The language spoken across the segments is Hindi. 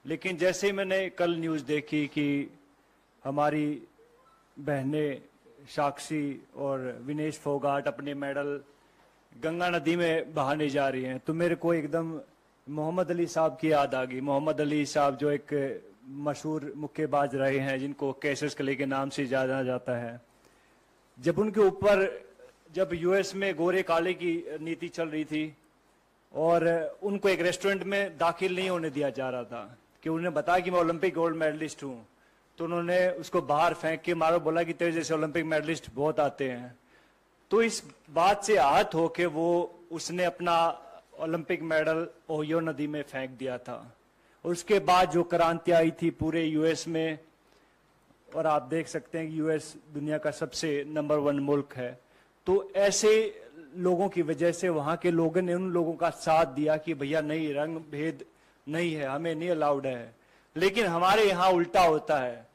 लेकिन जैसे ही मैंने कल न्यूज़ देखी कि हमारी बहनें साक्षी और विनेश फोगाट अपने मेडल गंगा नदी में बहाने जा रही हैं, तो मेरे को एकदम मोहम्मद अली साहब की याद आ गई। मोहम्मद अली साहब जो एक मशहूर मुक्केबाज रहे हैं, जिनको कैसिस क्ले के नाम से जाना जाता है। जब उनके ऊपर जब यूएस में गोरे काले की नीति चल रही थी और उनको एक रेस्टोरेंट में दाखिल नहीं होने दिया जा रहा था कि उन्हें बताया कि मैं ओलंपिक गोल्ड मेडलिस्ट हूं, तो उन्होंने उसको बाहर फेंक के मारो, बोला कि तेरे जैसे ओलंपिक मेडलिस्ट बहुत आते हैं। तो इस बात से आहत होके वो उसने अपना ओलंपिक मेडल ओहियो नदी में फेंक दिया था। उसके बाद जो क्रांति आई थी पूरे यूएस में, और आप देख सकते हैं कि यूएस दुनिया का सबसे नंबर 1 मुल्क है, तो ऐसे लोगों की वजह से वहां के लोगों ने उन लोगों का साथ दिया कि भैया नहीं, रंग भेद नहीं है, हमें नहीं अलाउड है। लेकिन हमारे यहाँ उल्टा होता है।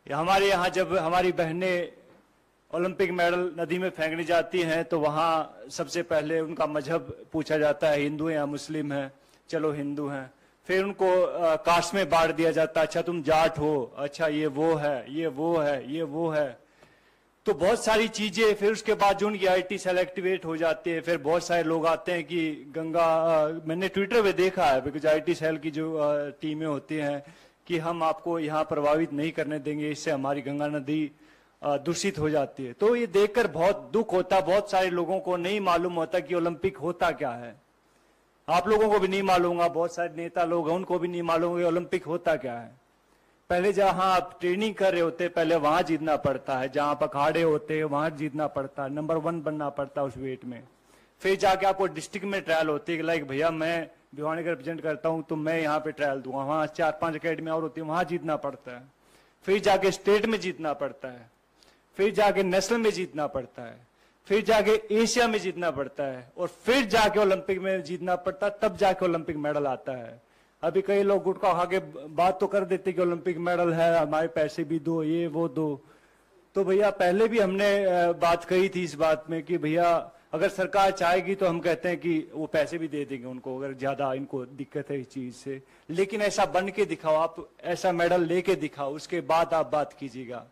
हमारे यहाँ जब हमारी बहनें ओलंपिक मेडल नदी में फेंकने जाती हैं तो वहां सबसे पहले उनका मजहब पूछा जाता है, हिंदू हैं या मुस्लिम हैं, चलो हिंदू हैं। फिर उनको कास्ट में बांट दिया जाता है, अच्छा तुम जाट हो, अच्छा ये वो है, ये वो है, ये वो है। तो बहुत सारी चीजें। फिर उसके बाद जो उनकी आईटी सेल एक्टिवेट हो जाती है, फिर बहुत सारे लोग आते हैं कि गंगा मैंने ट्विटर पे देखा है, बिकॉज आईटी सेल की जो टीमें होती हैं कि हम आपको यहाँ प्रभावित नहीं करने देंगे, इससे हमारी गंगा नदी दूषित हो जाती है। तो ये देखकर बहुत दुख होता। बहुत सारे लोगों को नहीं मालूम होता कि ओलंपिक होता क्या है। आप लोगों को भी नहीं मालूम होगा, बहुत सारे नेता लोग हैं उनको भी नहीं मालूम कि ओलंपिक होता क्या है। पहले जहां आप ट्रेनिंग कर रहे होते, पहले वहां जीतना पड़ता है, जहां आप अखाड़े होते हैं वहां जीतना पड़ता है, नंबर 1 बनना पड़ता है उस वेट में। फिर जाके आपको डिस्ट्रिक्ट में ट्रायल होती है, लाइक भैया मैं भिवानी का रिप्रेजेंट करता हूं तो मैं यहाँ पे ट्रायल दूंगा, वहां 4-5 अकेडमी और होती है, वहां जीतना पड़ता है। फिर जाके स्टेट में जीतना पड़ता है, फिर जाके नेशनल में जीतना पड़ता है, फिर जाके एशिया में जीतना पड़ता है, और फिर जाके ओलंपिक में जीतना पड़ता है, तब जाके ओलंपिक मेडल आता है। अभी कई लोग गुटखा खा के बात तो कर देते कि ओलंपिक मेडल है, हमारे पैसे भी दो, ये वो दो। तो भैया पहले भी हमने बात कही थी इस बात में कि भैया अगर सरकार चाहेगी तो हम कहते हैं कि वो पैसे भी दे देंगे उनको, अगर ज्यादा इनको दिक्कत है इस चीज से। लेकिन ऐसा बन के दिखाओ, आप ऐसा मेडल लेके दिखाओ, उसके बाद आप बात कीजिएगा।